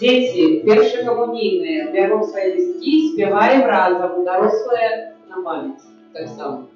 Дети першокомунійні беруть свої листки, співаємо разом, дорослі на пам'ять. Так само.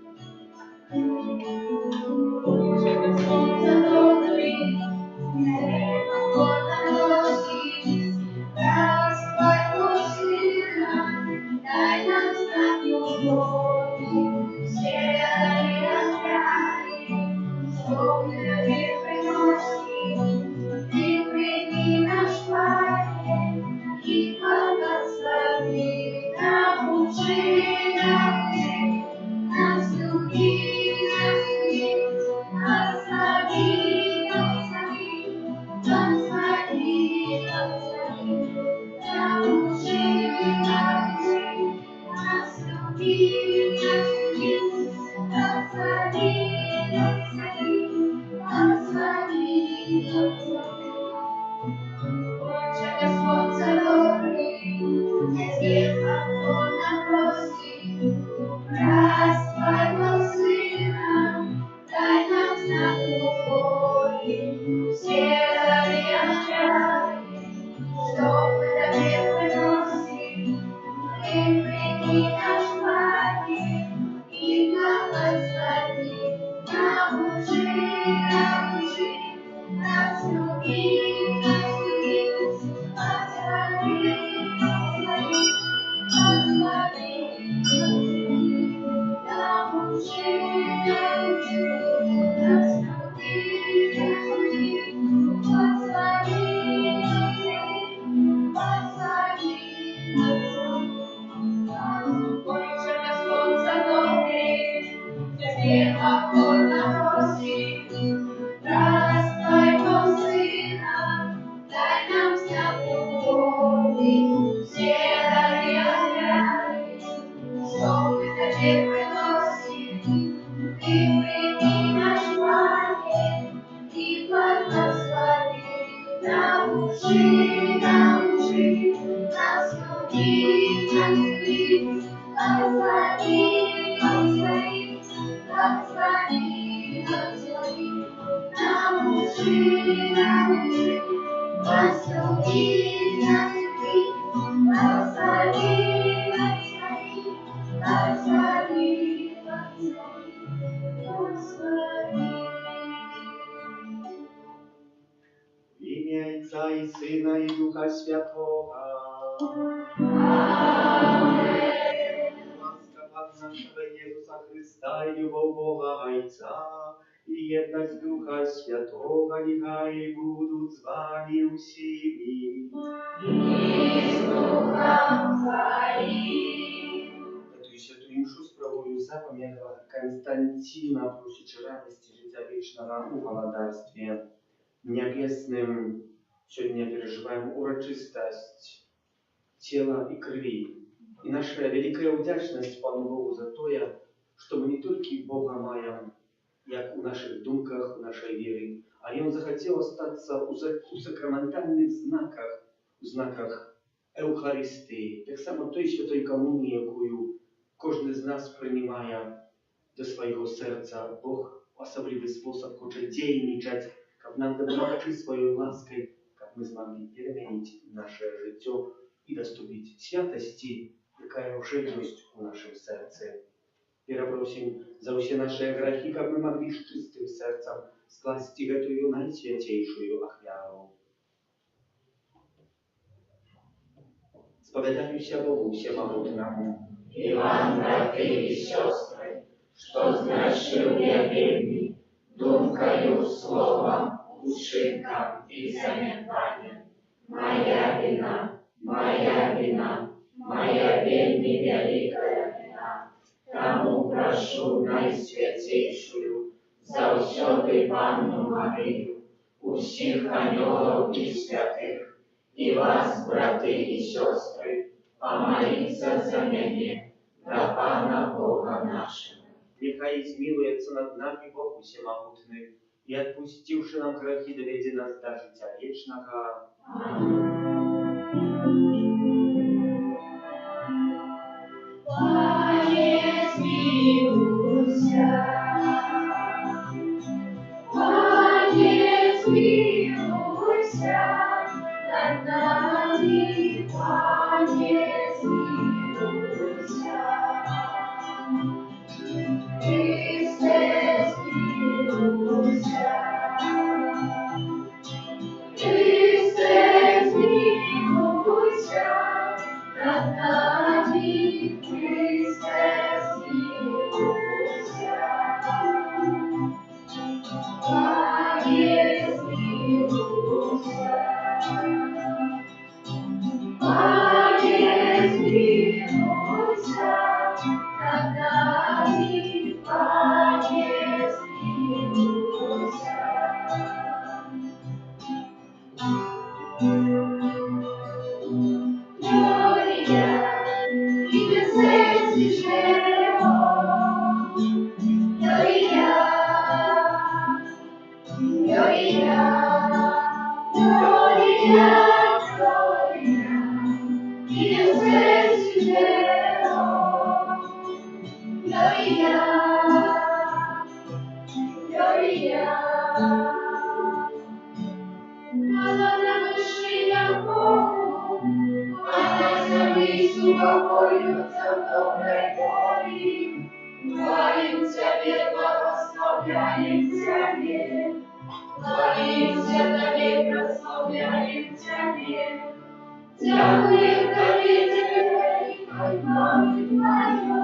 Отца и Сына и Духа Святого. Ласка нашего Иисуса Христа и любовь Бога Отца и едность Духа Святого нехай будут с вами всеми. И с Духом Твоим. Эту святую мшу спробую запам'ятала Константина, просячи радости життя вічного у володарстве небесным. Сегодня переживаем урочистость тела и крови. И наша великая вдячность Пану Богу за то, что мы не только Бога маем, как у наших думках, у нашей веры, а и Он захотел остаться у сакраментальных знаках, у знаках Евхаристии. Так само той святой комунії, яку кожен з нас приймає до свого серця. Бог в особливий спосіб хоче дійничати, как нам допомогти своей лаской, как мы смогли переменить наше життя и доступить святости, какая уже есть у нашем сердце. Перепросим за все наши грехи, как мы могли с чистым сердцем скласть эту наисвятейшую охвяру. Споведаюся Богу Всемогутному. И вам, братья и сестры, что сгрешил я вельми, думкою, словом, учинком и занятанием. Моя вина, моя вельми великая вина. Тому прошу наисвятейшую, за всёды Панну Марию, у всех анёлов и святых, и вас, братья и сестры, помолиться за меня, до Пана Бога нашего. Нехай змилуется над нами Бог Всемогутный, и отпустивши нам грехи, доведи нас до життя вечного. Пане, смилуйся, Пане, смилуйся над нами. Пане, смилуйся. Пане, смилуйся над нами, Пане, смилуйся. Gloria, in excelsis Deo. Gloria, Gloria, Gloria, Gloria, in excelsis Deo. Gloria, Gloria. Madonna Lucia Bogу, Madonna Servisu Богородица в доброй воле. Хвалим Тебе, благословляем Тебе, хвалим Тебе, прославляем Тебе. Дякуем Тебе, великой славы Твоей.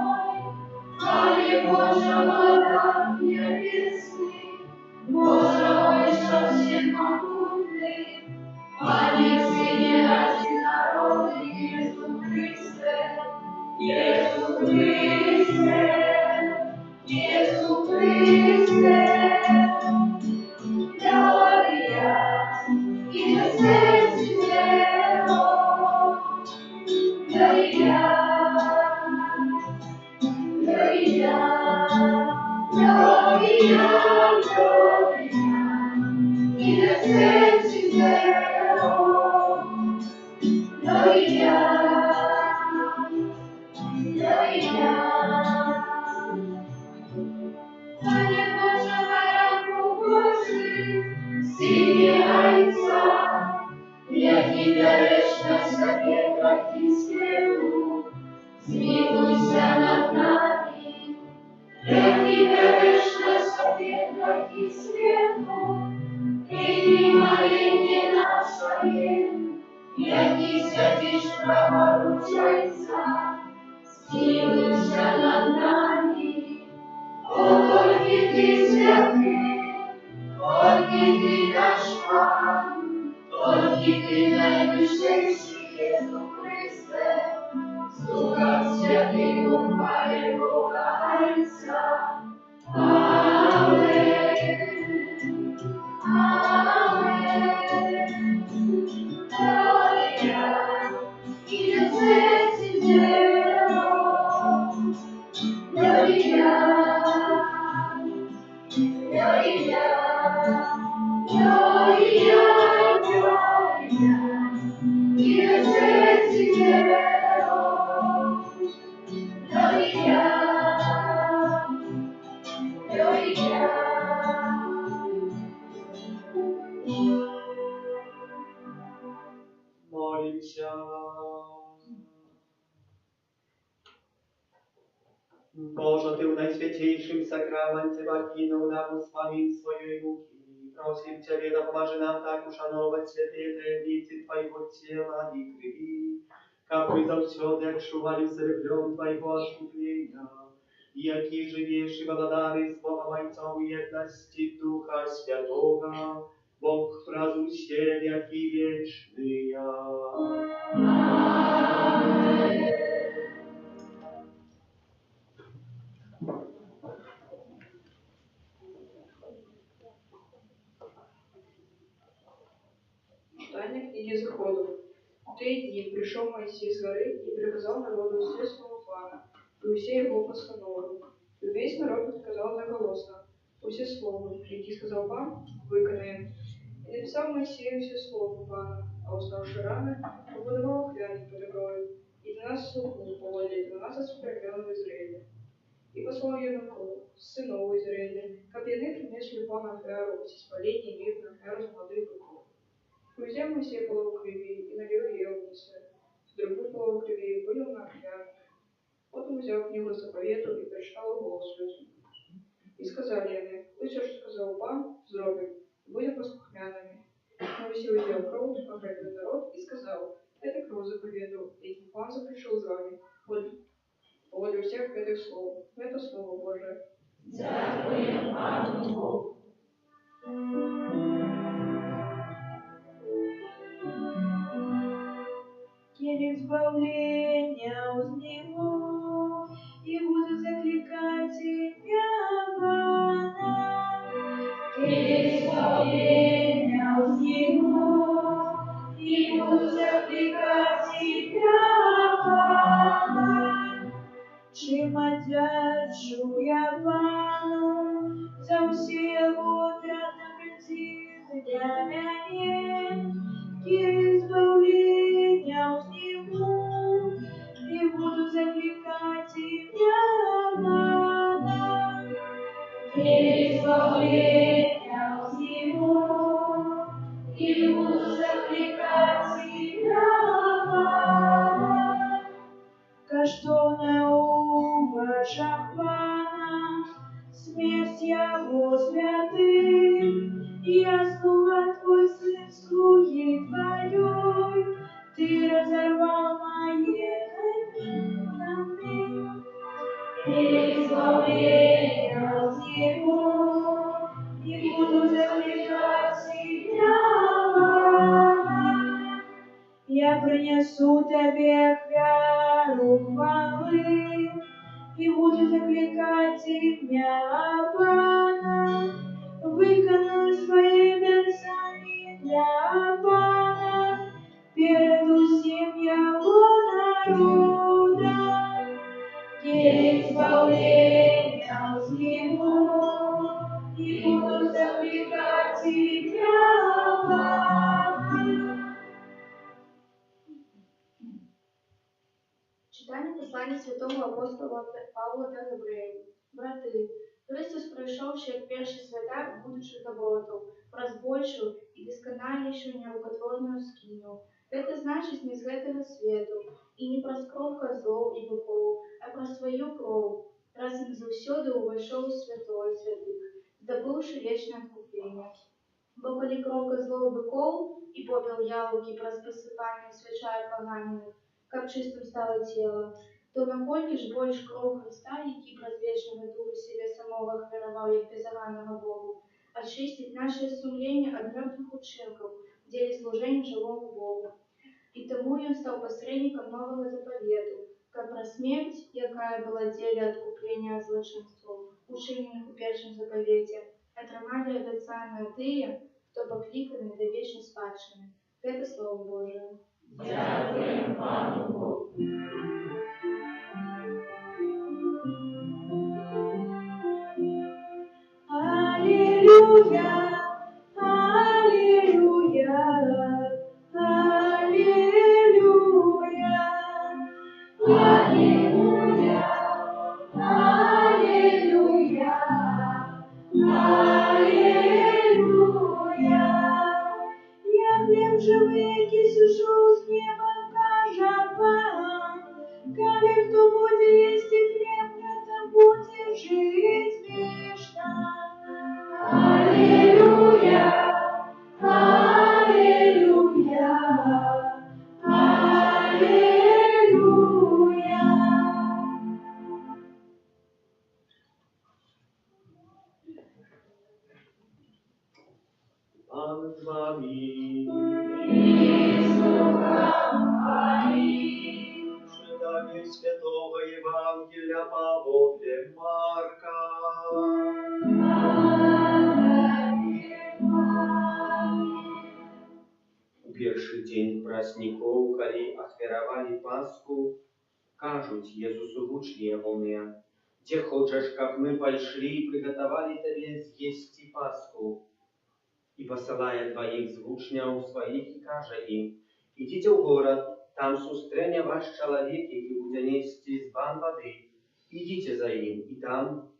Хвали Боже, Бога небесный, Боже, Отче всемогутный, Пане, Сыне, Ради народа, Иисус Христе, Иисус Христе, Иисус Христе. Gloria, in excelsis Deo. Gloria, Gloria, Gloria, Gloria, in excelsis Deo. Gloria, Gloria. Panie Boże, Baranku Boży, Synie Ojca, jaki wierzysz na sobie Baptistemu, zmiłuj się nad nami. Jaki wierzysz na sobie Baptistemu, przyjmij molenie nasze, jaki siedzisz praworuch Ojca, zmiłuj się nad nami. O, Ty święty, Ty nasz Pan, Ty najwyższy Jezu Chryste, z Duchem Świętym uchwale Boga Ojca. Amen. Amen. Gloria, in excelsis Deo. Gloria, Gloria, Gloria, Gloria, in excelsis Deo. Gloria, Gloria. Молимся. Boże, Ty w najświętniejszym sakramencie покинął nam usławieństwo i muki. Prosimy Ciebie, dopomaży nam tak uszanować Ciebie, tajemnicy Twojego ciała i krwi, как zawsze odczuwali serwią Twojego odkupienia, jaki żywiesz i благодарny Słowem Ojcą jedności Ducha Świętego, Bóg wrazu się, jaki wieczny ja. Читание книги Заходов. В те дни пришел Моисей с горы и приказал народу все своего плана, и все его постановы. И весь народ сказал заголосно: «Усе слово, які сказал пан, виконаем». И написал Моисею все слово плана, а уставши рано, побудовал хряник под игрою, и 12 слугов повалили 12 племен в Израиле. И послал юнаков, сынов Израиля, как яны принесли план Ахару, исполнение мирных Ахару молодых быков. Взял Моисей полову крови и налил ее в мису, другую полову крови вылил на хряник. Потом взял книгу заповеду и прочитал голос людям. И сказали они: «Вы все, что сказал пан, зробим, будем послухмянами». Моисей взял кровь, погребил народ и сказал: «Это кровь заповеду, этим пан запрещил с вами, волю всех этих слов, это слово Божие». Дякуємо Пану Богу. Келих избавления узниму, и буду закликать тебя, Бана. Келих избавления узниму, и буду закликать тебя, Бана. Чим одержу я Пану, за все годы одобрительны для меня. Келих избавления узниму, и буду закликать тебя, Бана. Келих избавления узниму, и буду закликать тебя, Бана. Каштовна уважа Пана, смерть Его святых, я слуга Твой, сын слуги Твоей, Ты разорвал мои камни. И избавление узниму, и буду закликать Тебя, Бана. Я принесу Тебе хвалу хвалы, и буду закликать Тебя, Пана. Виконую свои обязания для Пана перед усім Его народом. Келих избавления узниму, и буду закликать Тебя, Пана. Читання послання святого апостола Павла та Євреїв. Брати, Христос пройшов ще як перший святар будущих оборотов, раз большую и доскональнейшую нерукотворную скиню. Это значит не с этого свету, и не про кровь козлов и быков, а про свою кровь, раз им завсёды увошел святой святых, добывший вечное откупление. Бо коли кров козлов и быков, и попел яблоки про посыпание свечая поганенных, как чистым стало тело, то накольки ж больше кров Христа, який праз вечного духа себе самого охверовал, як безоганного Богу, очистить наше сумление от мертвых учинков в деле служения живому Богу. И тому он стал посредником нового заповеду, как про смерть, якая была деле откупления от злочинству, учиненных в первом заповете, отримали обетцанное тые, кто покликаны до вечно спадшими. Это Слово Божие. Дякуємо Пану Богу. Аллилуйя, аллилуйя, аллилуйя. Аллилуйя, аллилуйя, Аллилуйя. Я хлеб живий, який сужу з неба, каже Пан. Коли хто буде їсти хліб, это будет жить вечно. аллилуйя, Аллилуйя, аллилуйя. Пан з вами. Читание Святого Евангелия по Богде Марка. У першы дзень праздников, калі ахвяравалі Пасху, кажуць Езусу вучні ягоныя: «Дзе хочаш, каб мы пайшлі і прыгатавалі табе з'есці Пасху?» И посылая двоих з вучняў сваіх і кажа ім: «Ідзіце ў горад, там сустрэне ваш чалавек, які будзе несці збан вады. Ідзіце за ім, і там,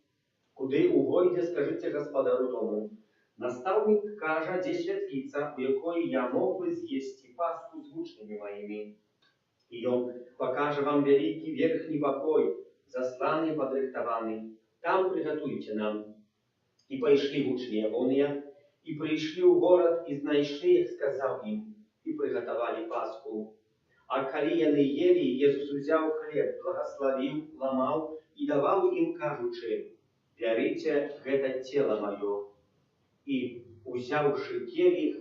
куды угойдзе, скажыце гаспадару дому: Настаўнік кажа, дзе святліца, у якой я мог бы з'есці Пасху з вучнямі маімі. І ён пакажа вам вялікі верхні пакой, засланы і падрыхтаваны. Там прыгатуйце нам». І пайшлі вучні ягоныя, і прыйшлі ў горад, і знайшлі, як сказаў ім, і прыгатавалі Пасху. А калі яны елі, Езус узяў хлеб, благаславіў, ламаў і даваў ім, кажучы: Бярыце гэта цела маё. І, узяўшы келіх,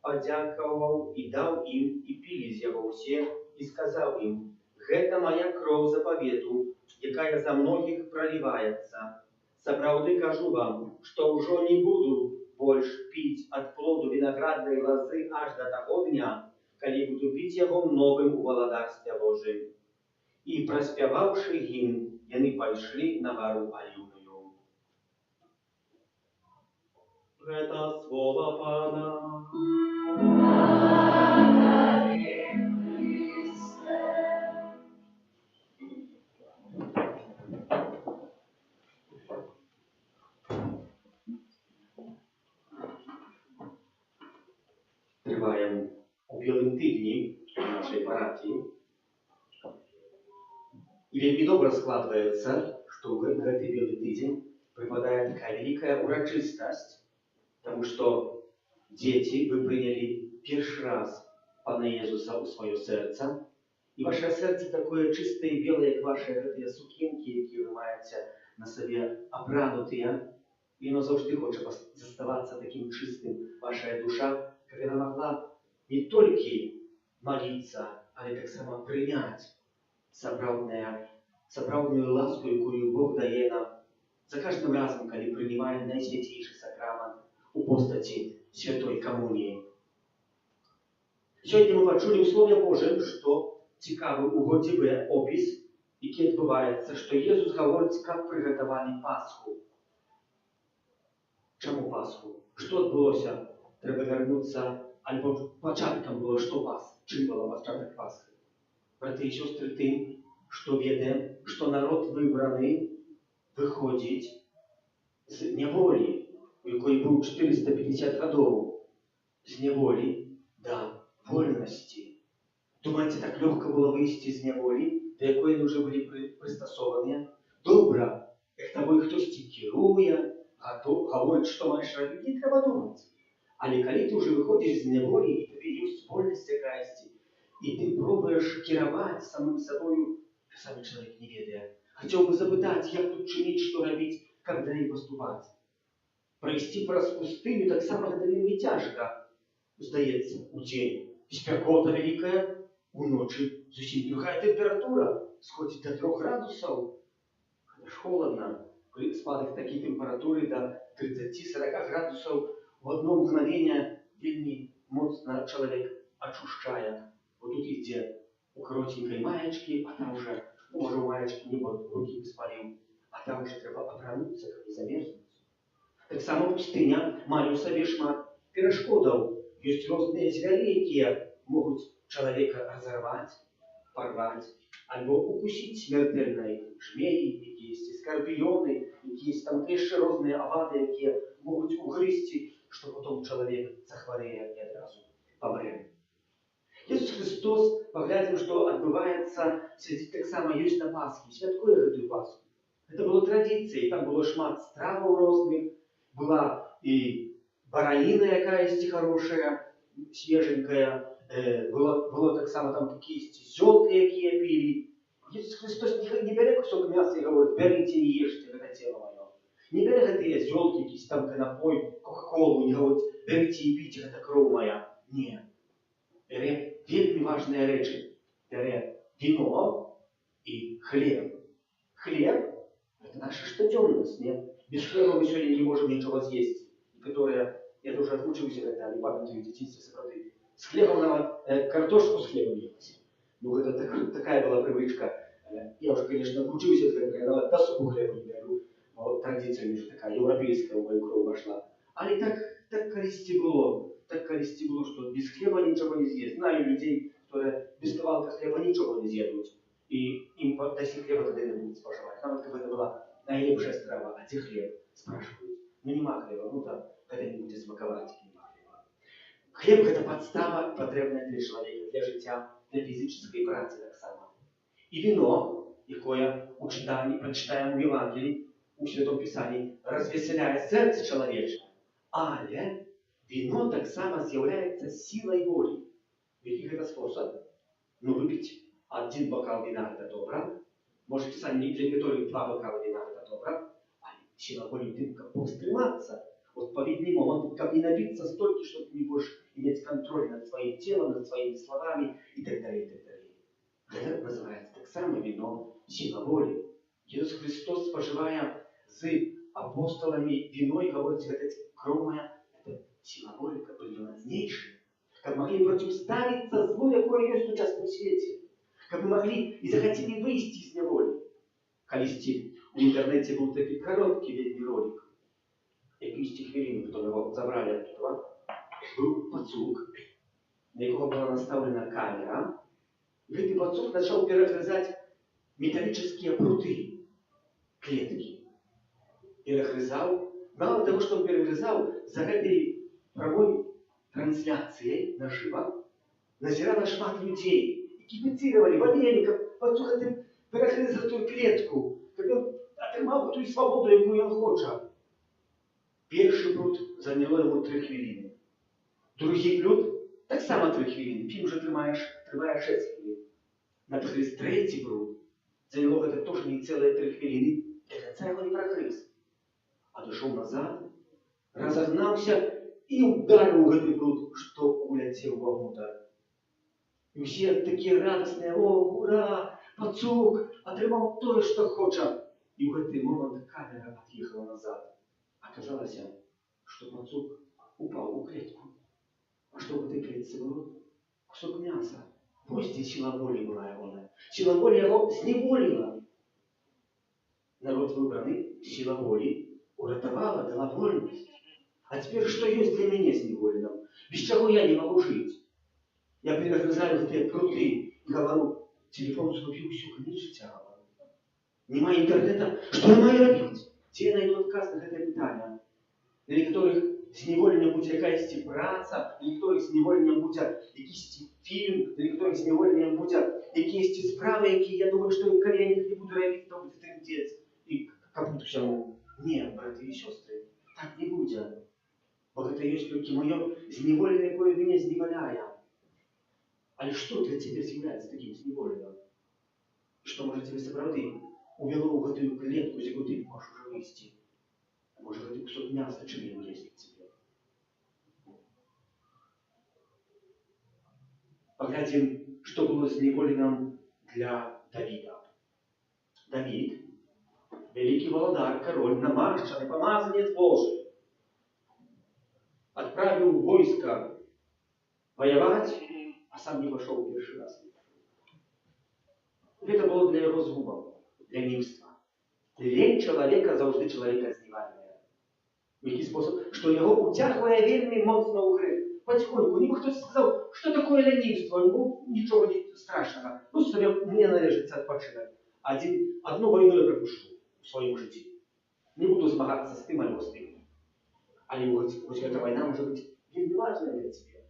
падзякаваў і даў ім, і пілі з яго ўсе, і сказаў ім: гэта моя кроў запавету, якая за многіх проліваецца. Сапраўды кажу вам, што ўжо не буду больш піць ад плоду вінаграднай лазы аж да таго дня, калі буду піць яго новым у валадарстве Божым. І праспяваўшы гімн, яны пайшлі на гару Аліўную. Гэта слова Пана. Трываем у белым тыдні нашай парафіі. І вельмі добра складваецца, што гэты белы тыдзень прыпадае такая вялікая урачыстасць, таму што дзеці, вы прынялі першы раз Пана Езуса ў сваё сэрца, і ваше сэрца такое чыстае і белае, як вашыя гэтыя сукенкі, якія вы маеце на сабе апранутыя, і яно заўжды хоча заставацца такім чыстым, вашая душа, каб яна могла не толькі маліцца, але таксама прыняць сапраўдную ласку, якую Бог дае нам за каждым разом, калі прынимаем найсвяцейшы сакрамент у постаці святой камуніі. Сёння мы пачулі ў Слове Божым, што цікавы угодзівы опіс, які адбываецца, што Езус гаворыць, каб прыгатавалі Пасху. Чаму Пасху? Што адбылося? Трэба вярнуцца, альбо пачаткам было, што Пасха? Чым была пачатак Пасхы? Браты і сёстры, тым, што ведаем, што народ выбраны выходзіць з няволі, у якой быў 450 гадоў, з няволі да вольнасці. Думаеце, так лёгка было выйсці з няволі, да якой яны ўжо былі прыстасованыя? Добра, як табой хтосьці кіруе, гаворыць, што маеш рабіць, не трэба думаць. Але калі ты ўжо выходзіш з няволі, і табе ёсць вольнасць якаясьці, і ты пробуеш кіраваць самым сабою, самі чалавек не ведае. Хацеў бы запытаць, як тут чыніць, што рабіць, каб далей паступаць. Прайсці праз пустыню таксама гэта вельмі цяжка, здаецца, у дзень. Спякота вялікая, уночы зусім другая тэмпература, сходзіць да 3 градусаў. Гэта ж холадна. Спадак такой тэмпературы да 30-40 градусаў у одно мгновение вельмі моцна чалавек ачушчае. Вот тут ідзе у коротенькой маечкі, а там уже, можа, у маечкі не было, рукі не спаліў, а там уже трэба апрануцца, каб не замерзнуць. Таксама пустыня мае ў сабе шмат перашкодаў. Ёсць розныя звяры, якія могуць чалавека разарваць, парваць, альбо укусіць смертельнай жмеі, якіясьці скарпіёны, якіясьці там яшчэ розныя авады, якія могуць угрызці, што потом чалавек захварэе і адразу памрэ. Jesús Христос, паглядзім, што адбываецца, таксама ёсць на Пасхі, святкуе гэтую Пасху. Гэта было традыцыяй, там было шмат страваў розных, была і бараніна якаясьці хорошая, свеженькая, было таксама там якіясьці зёлкі, якія пілі. Jesús Христос не бярэ кусок мяса і гаворыць: бярыце і ешце, гэта цела маё. Не бярэ гэтыя зёлкі, якісь там канапой, кока-колу, не гаворыць: бярыце і піце, гэта кроў моя. Не. Бярэ вельмі важныя рэчы. Бярэ віно і хлеб. Хлеб – это наша штодзённасць, не? Без хлеба мы сёння не можам нічога з'есці. Некаторыя, я тоже адвучыўся гэта, але памятаю ў дзяцінстве сапраўды. З хлебам нават картошку з хлебам елася. Ну, гэта такая была прывычка. Я уже, конечно, адвучыўся з гэтага, я нават да супу хлеба не бяру. Традыцыя мне такая еўрапейская ў маю кроў вайшла. Але так калісьці было. Так калісьці было, што без хлеба нічога не з'есть. Знаю людзей, которые без кавалка хлеба нічога не з'едуць. І ім дасі хлеба тады не будуць спажываць. Нават каб гэта была найлепшая страва, а дзе хлеб? Спрашиваюць. Ну нема хлеба, ну там гэта не будзе смакаваць, нема хлеба. Хлеб – гэта падстава, патрэбная для чалавека, для жыцця, для фізічнай працы таксама. І віно, якое прачытаем у Евангеліі, у Святом Пісанні, развесяляе сэрца чалавечае. Але вино таксама з'яўляецца сілай волі. Які гэта спосаб? Ну, выпіць 1 бокал віна – гэта добра. Можа, Пісанне для некаторых 2 бокала віна – гэта добра. Але сила воли тым, каб паўстрымацца у адпаведны момант, каб не набіцца столькі, што ты не будешь иметь контроль над своим телом, над своими словами и так далее, и так далее. Это называется так само вино сила воли. Иисус Христос, споживая с апостолами вино, и говорит, это кровь моя, это сила воли, как были наднейшие, как могли противоставиться злу, якое есть сейчас в свете, как мы могли и захотели выйти из неволи. Колись в интернете был такой короткий видеоролик, якийсь хвилин, потом его забрали оттуда, был пацук, на якого была наставлена камера, и этот пацук начал перегрызать металлические пруты, клетки. Перегрызал. Мало того, что он перегрызал, за этой прямой трансляцией наживо назирало шмат людей. И кипятировали, валили, как пацук этим перегрызал ту клетку, как он отримав ту свободу, яку він хоче. Перший пруд зайняло йому 3 хвилини. Другий пруд так само 3 хвилини. Фільм вже триває 6 хвилин. Наприклад, третій пруд зайняло це теж не ціле 3 хвилини. До конца його не прогриз. А дошел назад, разогнался и ударил в этот пруд, что улетел вовнутрь. И все такие радостные: о, ура, пацук отримав то, что хочет. И в этот момент камера отъехала назад. Оказалось, что пацук упал в клетку. А что в этой клетке было? Кусок мяса. Вот здесь сила воли была его. Сила воли его зневолила. Народ выбранный, сила воли уратовала, дала вольность. А теперь что есть для меня зневоленным? Без чего я не могу жить? Я перегрызаю эти пруты и говорю: телефон зробив всю конец життя. Нема интернета, что я маю робити? Ті найду отказ на це питання. Для некоторых зневоленням буде якась праця, для некоторых зневоленням буде якийсь фільм, для некоторых зневоленням буде якісь справи, які, я думаю, що коли я їх не буду робити, то буде трындець. І капут всьому. Нет, браты и сестры, так не будет. Бо это есть только мое зневоление, якое меня зневоляє. Але что для тебя является таким зневоленным? Что может тебе справді увело в эту клетку, з якої ти не можеш уже вийти? Може, это кусок мяса, чем я есть в тебе? Поглядим, что было зневоленным для Давида. Давид, великий володар, король, намаршанный, помазанец Божий, отправил войско воевать, а сам не пошел в первый раз. Это было для его згуба, для нимства. Лень человека завжди человека зневальная. Який способ, что его утягивая вельми моцно у грех. Потихоньку, ніби хтось сказав, що таке ленівство, ну нічого страшного. Ну, собі мені належиться відпочинок. Одну війну я пропущу в своем житті. Не буду змагатися з тим або з тим. Але ось эта война может быть вельми важная для тебя.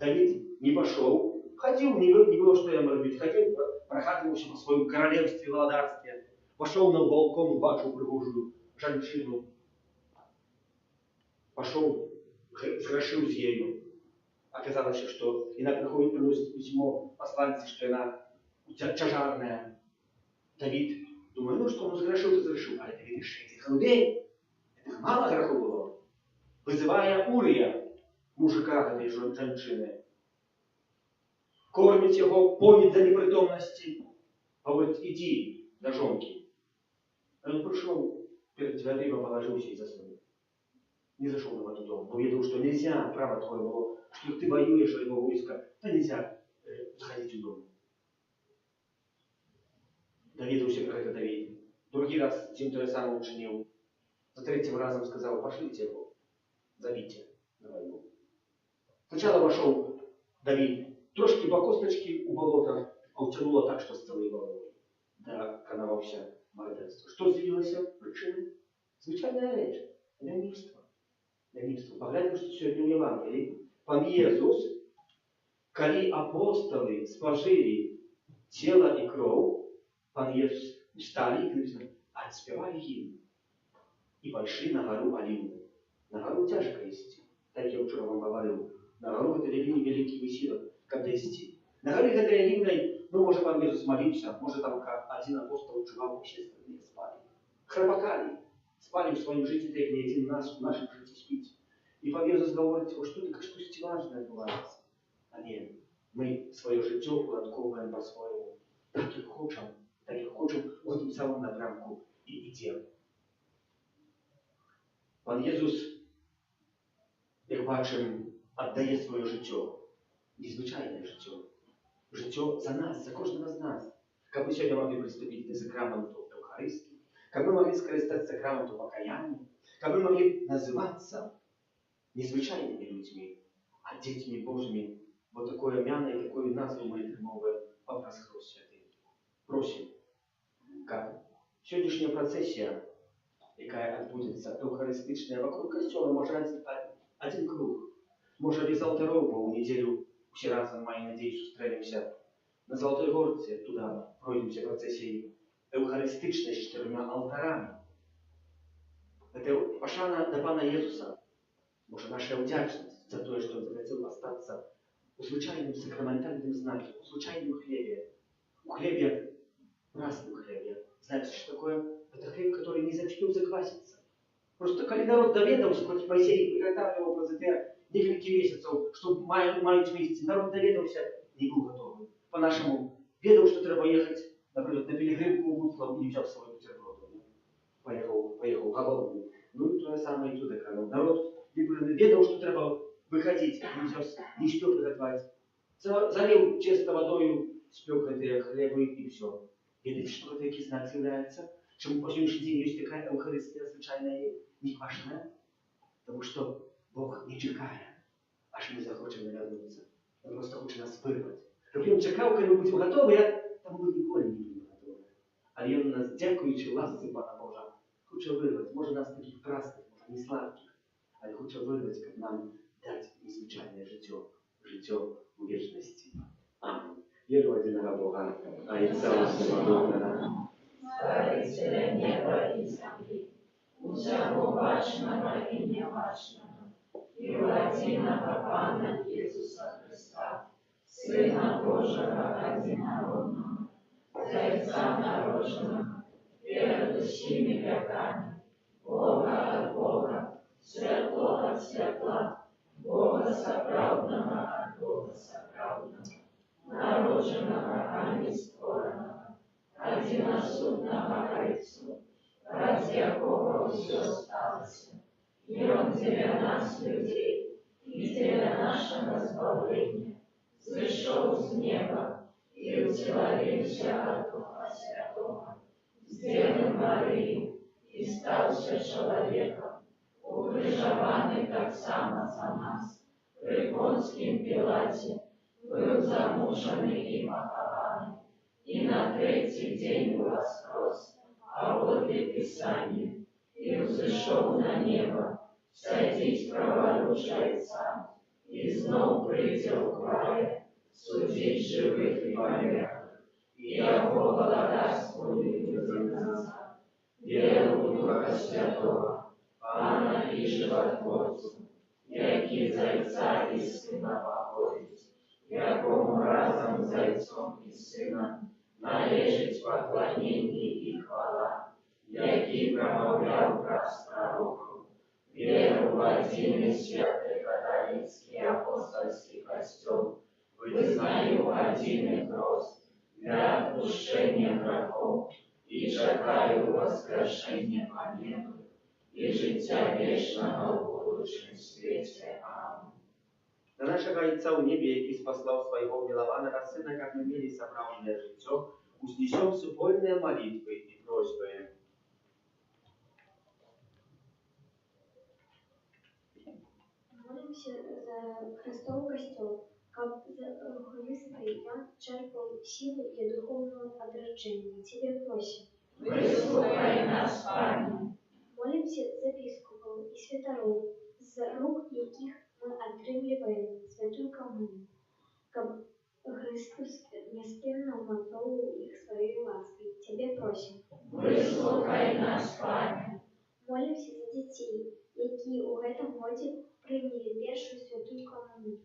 Давид не пошел, ходил, не было, что я могу быть, ходил, прохаживался по своему королевстве, володарстве, пошел на балкон, бачу пригожую женщину, пошел, сгрешил с ею. Оказалось, что она приходит, приносит письмо посланнице, что она тяжарная. Давид думаю, ну что, ну сгрешил, то сгрешил. А это видишь, этих людей, это мало греху было. Вызывая Урия, мужика этой женщины, кормить его, помнить за непритомности, говорит: иди до жонки. А он пришел, перед дверима положился и заснул. Не зашел в этот дом, но видел, что нельзя, право такое было, что ты воюешь за его войско, то нельзя заходить в дом. Довідався про это Давид. Другий раз тем то самое учинил. За третьим разом сказал: пошлите его, забейте на войну. Сначала вошел Давид, трошки по косточке у болота, а утянуло так, что с целой головой. Да, канавався мордерство. Что з'явилось причиной? Звичайная речь. Ленивство. Ленивство. Поглядим, что сегодня в Евангелии. Пан Иисус, коли апостолы спожили тело и кровь, Пан Иисус встали и написано, отспевали гимн. И пошли на гору Оливну. На гору тяжко идти. Так я вчера вам говорил. На гору это великий высилок, когда идти. На горе этой Оливной, ну, может, Пан Иисус молился, может, там один апостол чувал, вообще остальные спали. Храпакали. спали в своем житті, так не один в нашем житті спить. І пан Єсус говорить, о, що таке щось важне відбувається. Але ми своє життя уладковуємо по-своєму. Так як хочемо, в этом самому напрямку і йдемо. Пан Єсус, як бачимо, віддає своє життя. Незвичайне життя. Життя за нас, за кожного з нас. Как мы сегодня могли приступить к сакраменту Евхаристии, как мы могли скористаться сакраменту покаяния, как мы могли называться незвичайными людьми, а детьми Божьими. Вот такое м'яне и такую назву мы отримовуємо по Христу Святий. Просим, как сьогоднішня процесія, яка відбудеться евхаристична, вокруг костюла може один круг. Може без алтарів, бо у неділю всі разом, маю надію, зустрінемося на Золотой Горці, туда пройдемся процессией евхаристичной с 4 алтарами. Это пошана до Пана Єсуса. Може, наша вдячність за те, що Він захотів остатися у звичайному сакраментальному знаке, у звичайному хлебе. У хлебе, красном хлебе. Знаете, что такое? Это хлеб, который не зачем заквасится. Просто когда народ доведался, хоть Моисей приготовил его за те несколько месяцев, чтобы мають вместе, народ доведался, не был готовый. По-нашему, ведал, что треба ехать, например, на пилигримку в Бутлов и взял свой бутерброд. Поехал голодный. Ну и то же самое и тут. Народ ведал, что треба выходить, не успел приготовить. Залил чисто водою, спек эти хлебы и все. Видите, что это такие знак является? Чему по сегодняшний день есть такая Евхаристия звичайная не важная? Потому что Бог не чекает, аж мы захочем вернуться. Он просто хочет нас вырвать. Щоб він чекав, коли ми будемо готові, там ми ніколи не будемо готові. Але він нас, дякуючи ласці Пана Божа, хоче вирвати. Може нас таких красних, може не сладких, але хоче вирвати, щоб нам дати незвичайне життя у вічності. Амінь. Віру в єдиного Бога, а і Отця Всемогутнього. Створителя неба и земли, усякого бачного и неважного, и единого Пана Иисуса Христа, Сына Божьего одинородного, Зайца народженного, перед усими веками, Бога от Бога, светло от светла, Бога соправдного от Бога соправдного, народженного, а не створенного, одиносудного Отцу, ради якого все сталося, и Он для нас, людей, и для нашего избавления, зашел с неба и утеловился от Духа Святого, с Девы Марии и стался человеком, укрыжованный так само за нас, при Понским Пилате, был замученный и похованный, и на третий день воскрес, а подле Писания, и взошел на небо, садить праворуч Отца, и знов прийде у края, судить живых и померших, и яко благодатствует людям назад, веру в Духа Святого, Пана и Животворцу, яки Зайца и Сына походить, якому разом Зайцом и Сыном належить поклонение и хвала, який промовлял раз пророков, веру в один и святый католический апостольский костел, вызнаю один и прост для отпущения грехов и чекаю воскрешения помилуй и життя вечного в будущем свете. Аминь. На нашего Отца в небе, який спаслав своего милованного Сына, как мы имели соправленное житье, узнесем супольные молитвы и просьбы. Молимся за Христов костел, как за Христы я черпал силы и духовного отречения. Тебе просим. Выслухай нас, Пане. Молимся за біскупів і святоров, з рук яких ми отримливаем святую коммунию, как Христос неспинно умонтовывал их своей лаской. Тебе просим. Выслухай нас, Пане. Молимся за детей, які у гэтым годзе прыняли першую святую коммунию,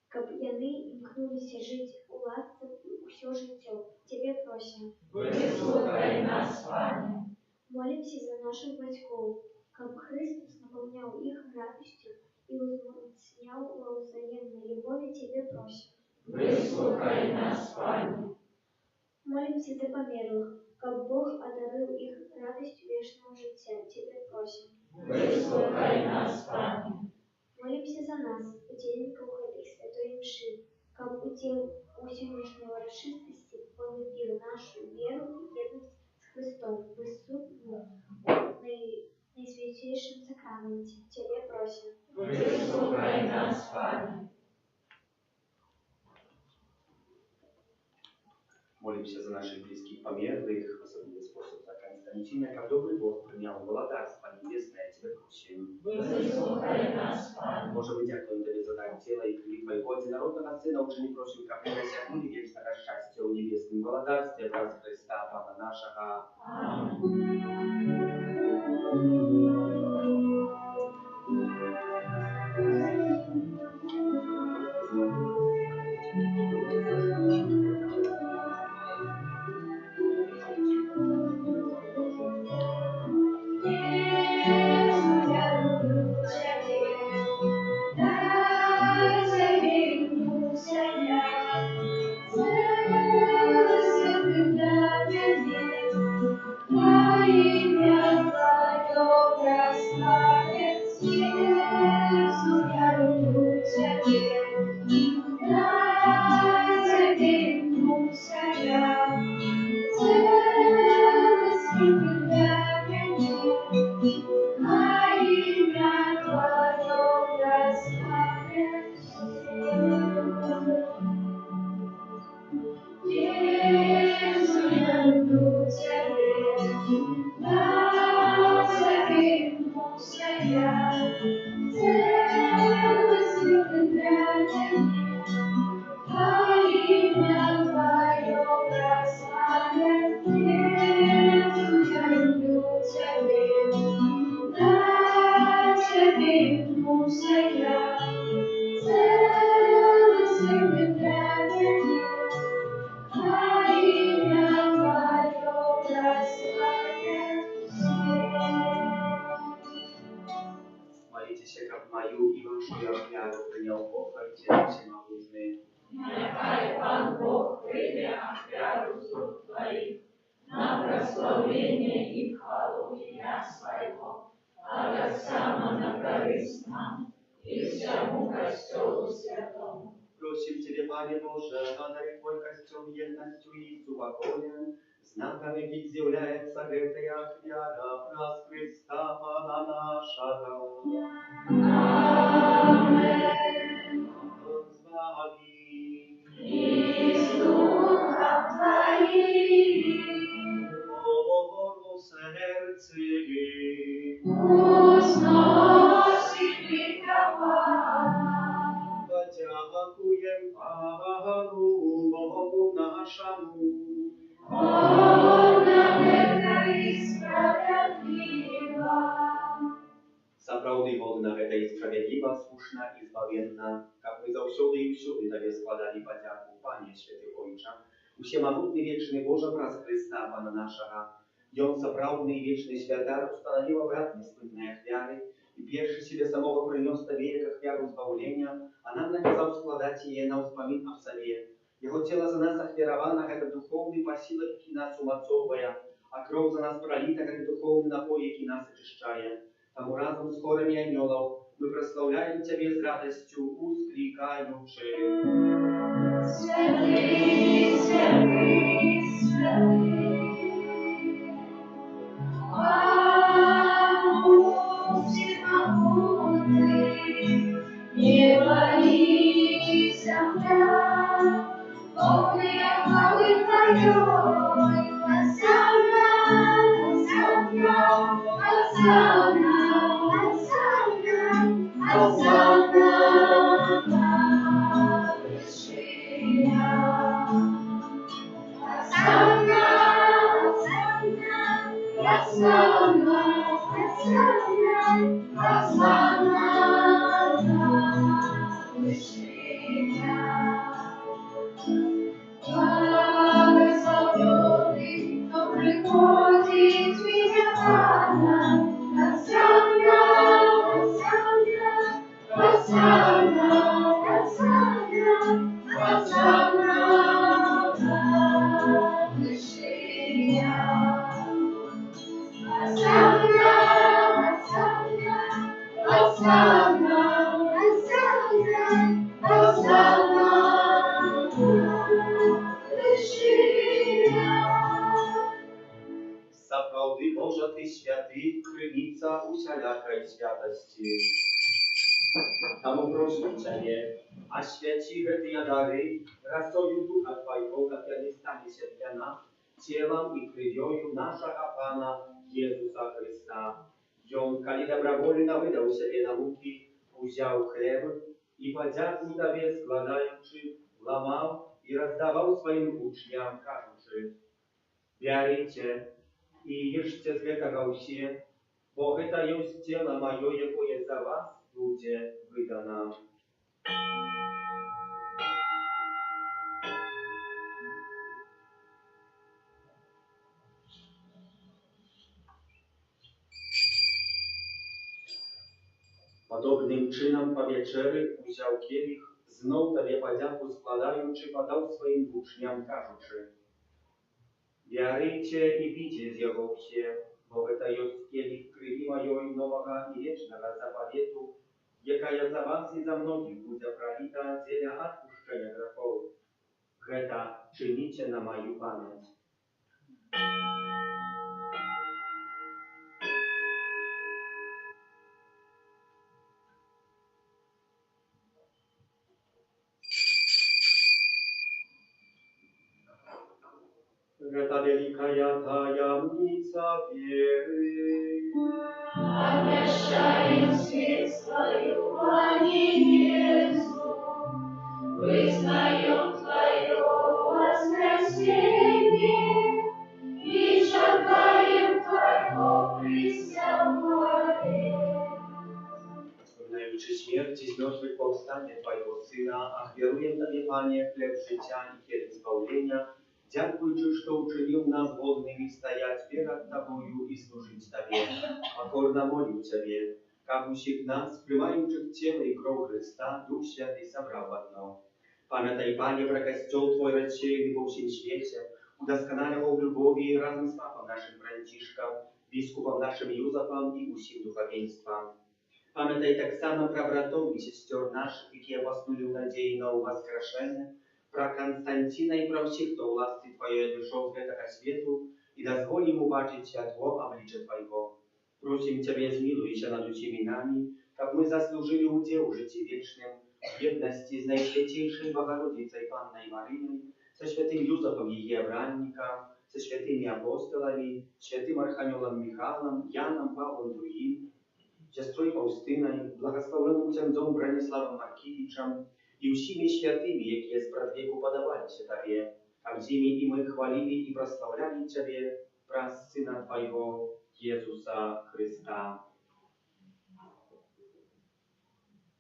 каб яны імкнуліся жыць у ласцы ўсё жыццё. Тебе просим. Выслухай нас, Пане. Молимся за наших батьков, как Христос наполнял их радостью и умножал во взаимной любови Тебе просим. Выслухай нас, Пане. Молимся за померлых, как Бог одарил их радостью вечного життя Тебе просим. Выслухай нас, Пане. Молимся за нас, удельников этой святой мши, как удел у сегодняшней урочистости полюбил нашу веру и едность с Христом в присутном наисвятейшем сакраменте. Тебе просим. Выслухай нас, Пане. Молимся за наших близких померлых, в особенный способ за Константина, как добрый Бог принял его Царство Небесное, Тебе просим. Выслухай нас, Пане. Może my dziękuję Tobie za dar ciela i krwi Twojego jednarodnego Syna, uczyni prosił, как мы досягнули вечного счастья в небесном владарстве вraz Христа, Пана нашего. Молитесь, как мою и вашу офиару принял Бог, Отец Всемогущий. Нехай Пан Бог прийме офиару з рук Твоих на прославление и хвалу имя Своего, а так само на корысть нам и всему Костелу Святому. Просим Тебе, Пане Боже, одари Твой костел едностью и покоем, знаками ведь является этой офиара, раз Христа Пана нашего. Аминь. С вами. И с Духом Твоим. О, сердце, Узноси Тебя, Пана. подякуем Пану Богу нашему. Он нам это и справедливо. Сапраўды годна гэта і справядліва, слушна і збавенна, каб мы заўсёды і ўсюды Табе складалі падзяку, Пане Святы Ойча, усемагутны вечны Божа праз Христа Пана нашага. Ён сапраўдны і вечны святар установіў абрад неспыннай ахвяры і першы себе самого прынёс Табе як ахвяру збаўлення, а нам наказаў складаць яе на ўспамін аб сабе. Яго цела за нас ахвяравана, гэта духоўны пасілак, які нас умацоўвае, а кроў за нас праліта, гэта духоўны напой, які нас ачышчае. Таму разом з хорами анёлаў мы праслаўляем Цябе з радасцю, усклікаючы. Святый, святый, святый, Бог всемогутный, небо и земля, полные хвалы Твоей, Осанна, Осанна, Осанна, Осанна, Осанна на вершинах. Осанна, Осанна, Осанна, Осанна, Осанна на вершинах. Благословенный, кто приходит в меня. Сапраўды, Божа, ты святы, крыніца усялякай святасці. Таму просім Цябе, асвяці гэтыя дары расою Духа Твайго, каб яны сталіся для нас целам і крывёю нашага Пана Езуса Христа. Ён, калі добровольна выдаў сябе на мукі, узяў хлеб і падзяку Табе складаючы, ламаў і раздаваў сваім учням, кажучы: «Бярыце і ешце з гэтага ўсе, бо гэта ёсць цела маё, якое за вас будзе выдана». Падобным чынам па вячэры узяў келіх, зноў Табе падзяку складаючы, падаў сваім вучням, кажучы: «Бярыце і піце з яго ўсе, бо гэта ёсць келіх крыві маёй новага і вечнага запавету, якая за вас і за многіх будзе праліта дзеля адпушчэння грахоў. Гэта чыніце на маю памяць». Гэта вялікая таямніца веры. Обещаем свет свою, Пане Иису, признаем Твое воскресение и чекаем Твоего присягания. Wspominający śmierć i z mертwych powstanie Twojego Syna, ofiaruję Tobie, Panie, chleb życia i kielich zbawienia, dziękuję, że uczynił nas godnymi stajać przed Tobою i służyć Tobie. Покорно молим Ciebie, как всех нас, приймаючи тіло і кров Христа, Дух Святий собрав в одно. Пам'ятай, Пане, про костел Твой розсеянный по всем свете, удосконаливал в любови разом с Папом нашим Францишком, biskupom naszym Józefom i усім духовенством. Пам'ятай так само про братов і сестер наших, які обоснули в надії на воскрешення, про Константина і про всіх, хто у ласці Твоєї дійшов з этого світу, і дозволь йому бачити світло обличчя Твоего. Просим Тебя, змилуйся над усіми нами, как мы заслужили удел в житті вічним, в єдності з Найсвятейшей Богородицей Панной Марией, со святым Юзефом ее обранником, со святыми апостолами, святым Архангелом Михаилом, Яном, Павлом II, сестрой Фаустиной, благословенным ксензом Брониславом Маркевичем и всеми святыми, які спрадвеку подавалися Тебе, как зими и мы хвалили и прославляли Тебе, про Сына Твоего, Иисуса Христа.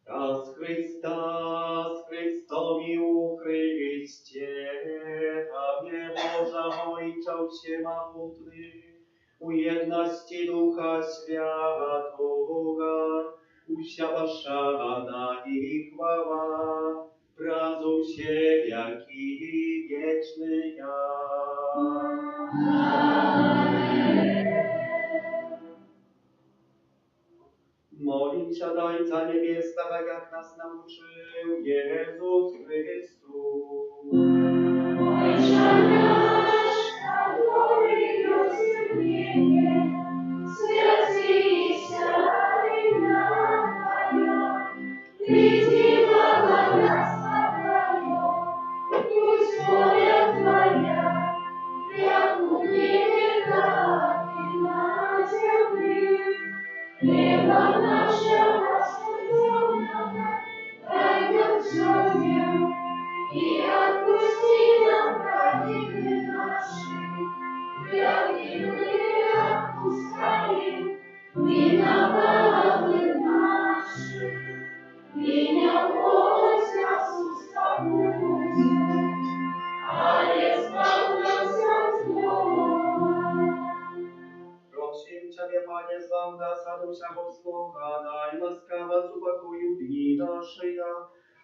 Раз Христа с Христом и у Христе, Тебе, Божа Ojca Всемогутный, у едности Духа Святого, уся пошана и хвала, празу все веки вечные. Молимся, Дайца Небесного, як нас научил Иисус Христос. Отче наш, который рассудение, святися имя Твое, приди благодатство Твое, пусть воля Твоя, яку века и на земле. Хлеба нашего насущного дай нам сегодня, и отпусти нам провины наши, яки мы отпускаем виноваты наши. И не вводь нас в искушение, а избавь нас от злого. Просим Ciebie, Panie, zbaw nas od всякого злого, дай ласкаво упокою дни наши,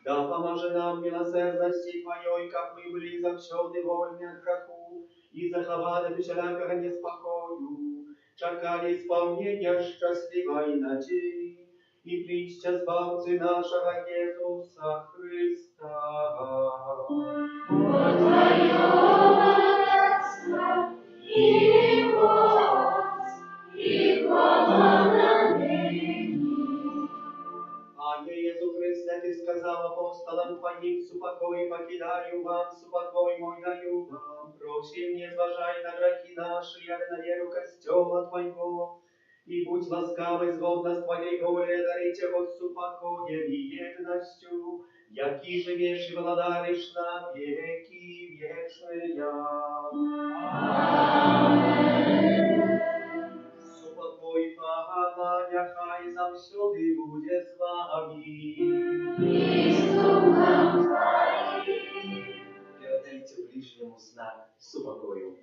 да поможи нам милосердности Твоей, как мы были завсёды вольны от греху, и заховали всякого неспокою, чекали исполнения счастливой надеи, i przyjścia Zbawcy naszego Jezusa Chrysta. I moc, i chwała na wieki. Panie Jezu Chryste, Ty сказал апостолам Твоим, супокой покидаю вам, супокой мой даю вам. Просим, не зважай на грехи наши, а на веру костела Твоего. И будь ласкавый, згодно с Твоей волей, дарить его супокоем и едностью, яки живешь и владаришь на веки вечные. Супокой Пана, нехай завсюди буде з вами. И с духом Твоим. Передайте ближнему знак супокою.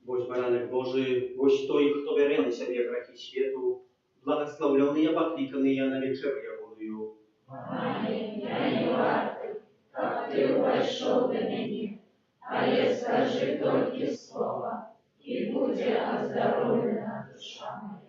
Boś baranek Boży, boś той, хто бере на себе грехи світу, благословлений, обокликанный я на вечерю буду. Пане, я не вартый, как Ты вошел до меня, а я скажи только слово, и будет оздоровлена душа моя.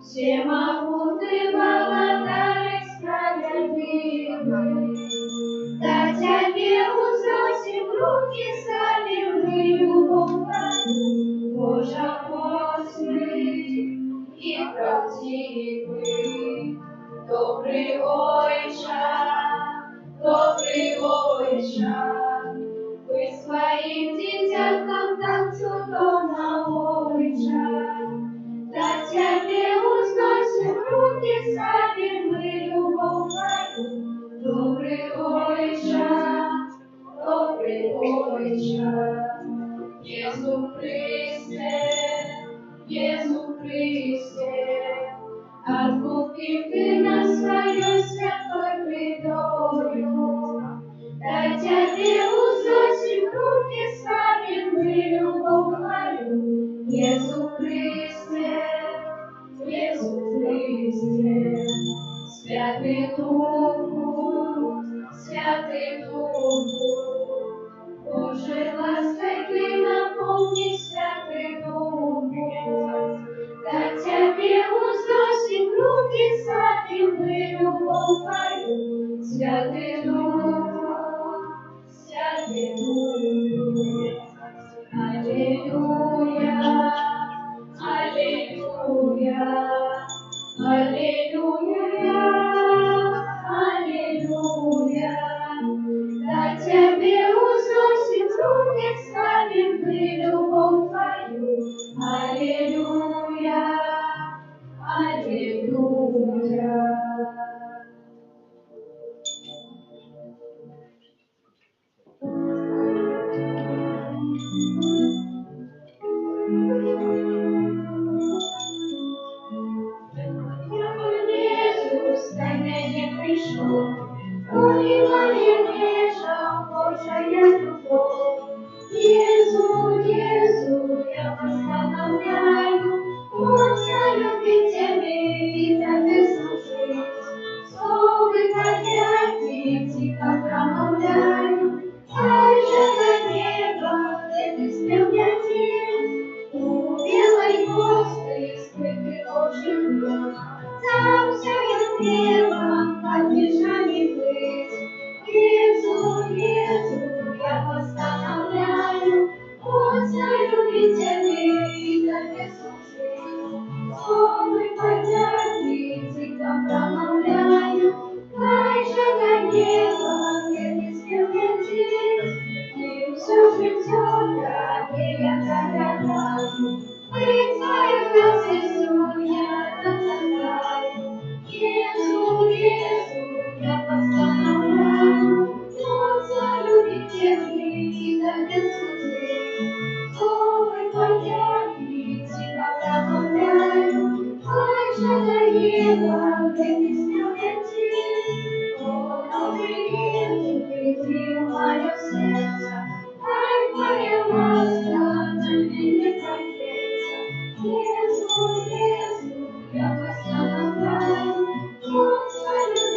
Всемогутный, благодарный, справедливый. Да тебе возносим руки, славим мы любовь твою. Боже мощный и правдивый, добрый Отче, вы своим детям так чудно научат. Да тебе возносим руки, славим мы любовь твою. Добрый Отче, Иисус Христе, откупив ты нас своей святой кровью. Да тебе возносим руки, славим мы любовь твою. Иисус Христе, Святый Духу, Божьей лаской ты наполни, Святый Духу. Да тебе возносим руки, славим мы любовь твою. Святый Дух, Аллилуйя, Аллилуйя, Аллилуйя, Аллилуйя. Да тебе возносим руки, славим мы любовь твою. Аллилуйя, Аллилуйя.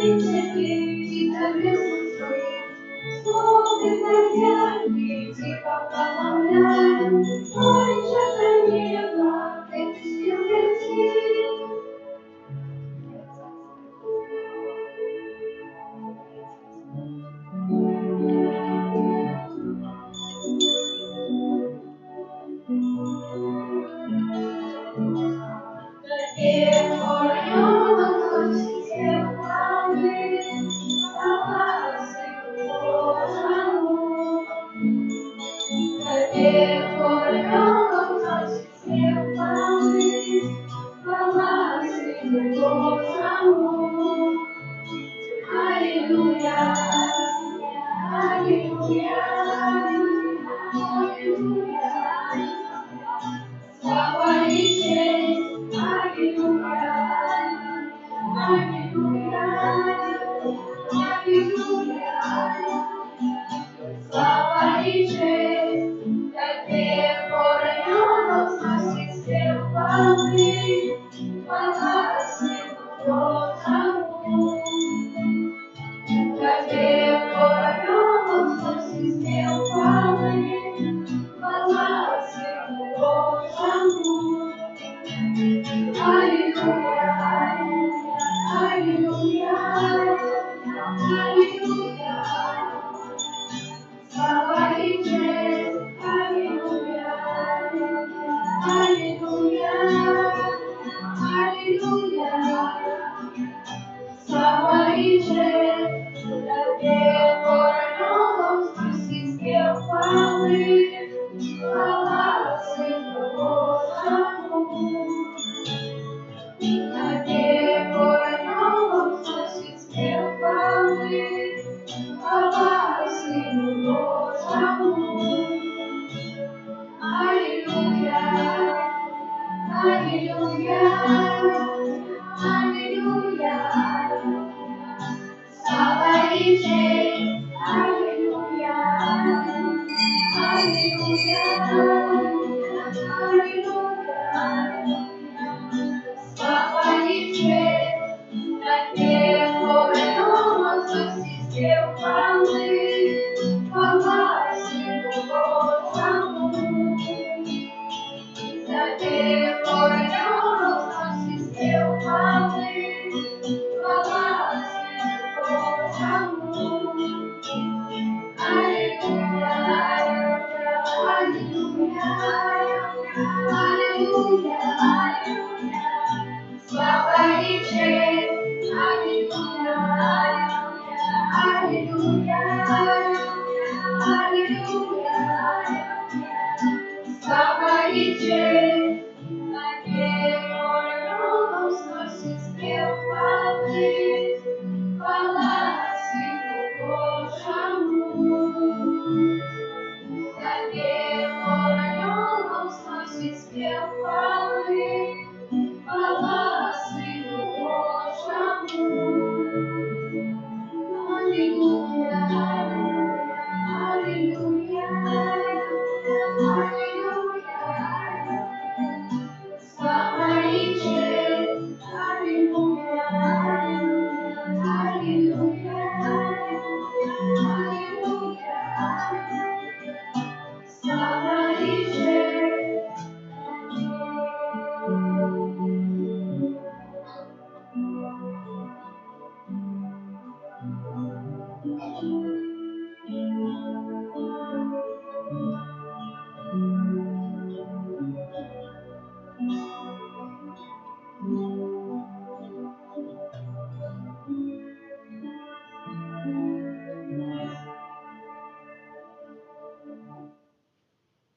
мы теперь тихо без своих слов и протяги, тихо промовляем, больше до неба эти силы.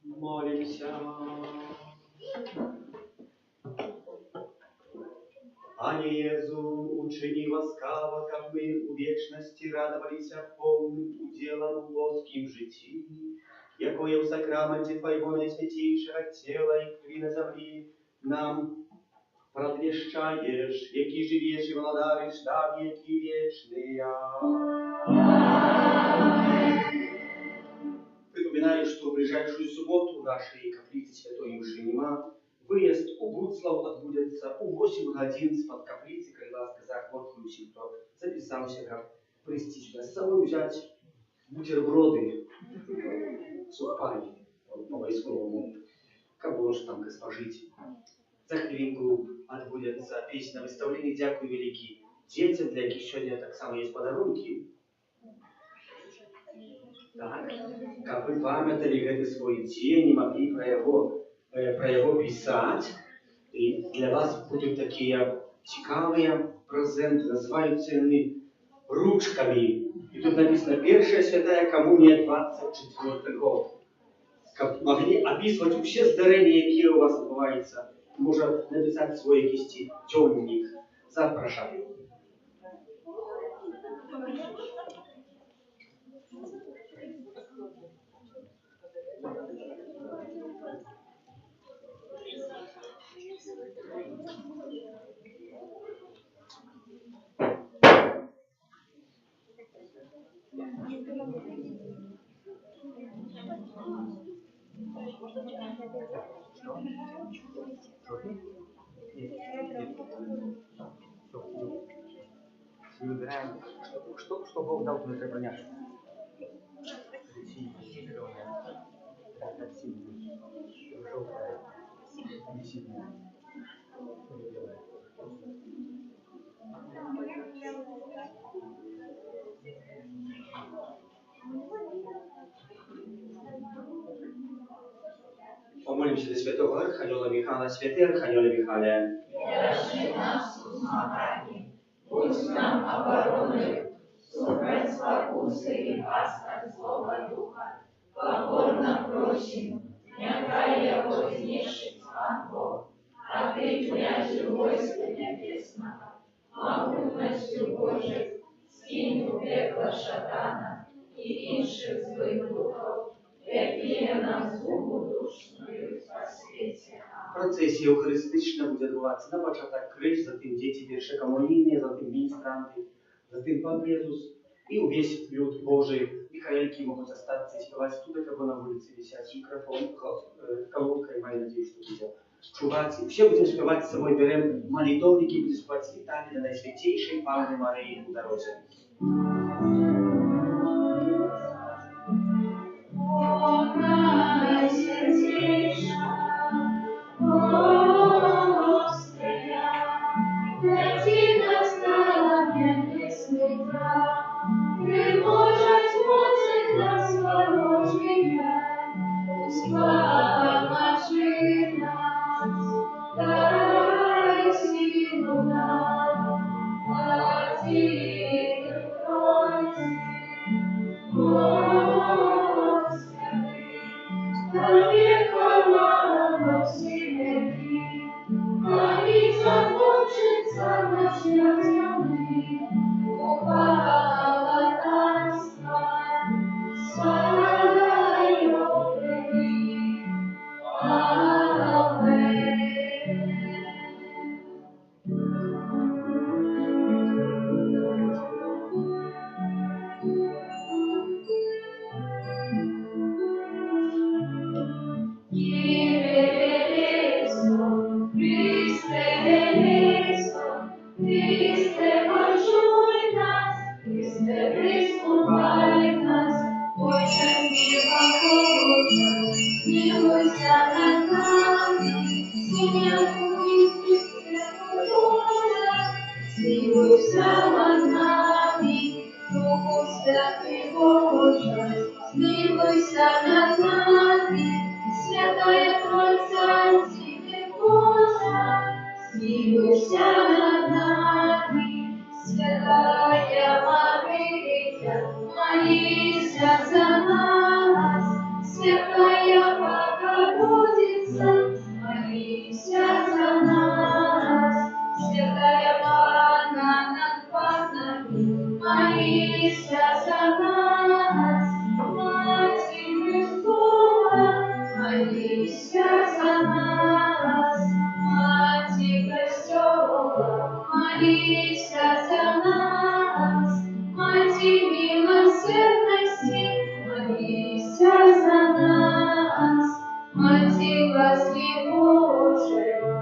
Молимся. Пане Езу, учини ласкаво, как мы у вечности радовались полным уделом плоским житии, якое в сакраменте Твоего наисвятейшего тела и крови на земли нам продвещаешь, яки живешь и владаришь на веки вечные. Припоминаю, что в ближайшую субботу в нашей каплице Святой Мши нема выезд у Буцлав отбудется у 8 годин с-под каплицы, когда сказать вот то записался, как прийти сюда, с собой взять бутерброды, сухпай по-войсковому, кабошкам спожить. За хвилинку отбудется песня выставления «Дякую великий» детям, для яких сегодня так само есть подарунки. Так, как вы памятали этот свой день, не могли про его писать, и для вас будут такие цікавые презенты, называются они ручками. И тут написано «Первая святая коммуния 24 год». Как могли описывать все здарения, какие у вас отбываются. Можно написать свой кисти темник. Запрошаю. Выбираем, что Бог дал тебе для броняшки. Синяя, зеленая, так синяя, желтая, не синяя, белая. Помолимся до святого Архангела Михаила. Святый Архангеле Михаиле, Держи нас в змаганні, будь нам обороною, супроть спокуси и пастор злого духа, покорно просим, нехай его знищить Пан Бог, а ты, князю войска небесного, могутностью Божией, скинь у пекла шатана и інших злых духов, які нам згубу душною по світі. Процесія Eucharistyczna буде відбуватися на початок криш, затим діти перші комунійні, затим міністранти, затим Пан Єсус і увесь люд Божий. Михаїльки можуть остатися і співати тут, як на вулиці висять мікрофон, колонка, і маю надію, що буде чувати. Всі будемо співати з собою, беремо молитовники, будемо співати світання на Найсвятейшей Панни Марії у дорозі.